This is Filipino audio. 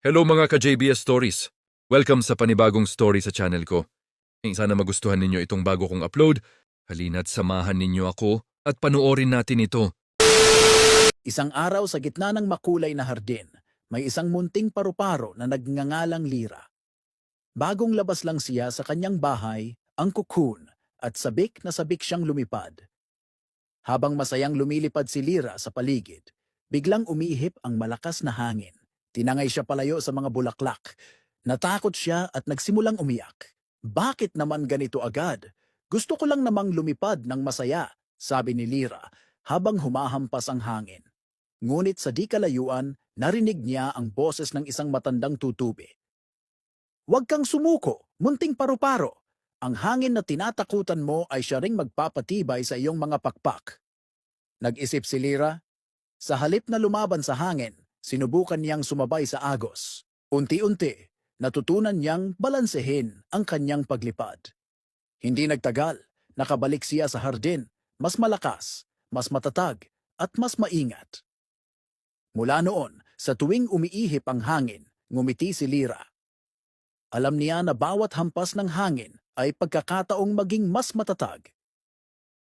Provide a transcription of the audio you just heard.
Hello mga ka-JBS Stories! Welcome sa panibagong story sa channel ko. Sana magustuhan ninyo itong bago kong upload. Halina't samahan ninyo ako at panuorin natin ito. Isang araw sa gitna ng makulay na hardin, may isang munting paru-paro na nagngangalang Lira. Bagong labas lang siya sa kanyang bahay, ang cocoon, at sabik na sabik siyang lumipad. Habang masayang lumilipad si Lira sa paligid, biglang umihip ang malakas na hangin. Tinangay siya palayo sa mga bulaklak. Natakot siya at nagsimulang umiyak. Bakit naman ganito agad? Gusto ko lang namang lumipad ng masaya, sabi ni Lira habang humahampas ang hangin. Ngunit sa di kalayuan, narinig niya ang boses ng isang matandang tutubi. Huwag kang sumuko, munting paru-paro. Ang hangin na tinatakutan mo ay siya ring magpapatibay sa iyong mga pakpak. Nag-isip si Lira. Sa halip na lumaban sa hangin, sinubukan niyang sumabay sa agos. Unti-unti, natutunan niyang balansehin ang kanyang paglipad. Hindi nagtagal, nakabalik siya sa hardin, mas malakas, mas matatag, at mas maingat. Mula noon, sa tuwing umiihip ang hangin, ngumiti si Lira. Alam niya na bawat hampas ng hangin ay pagkakataong maging mas matatag.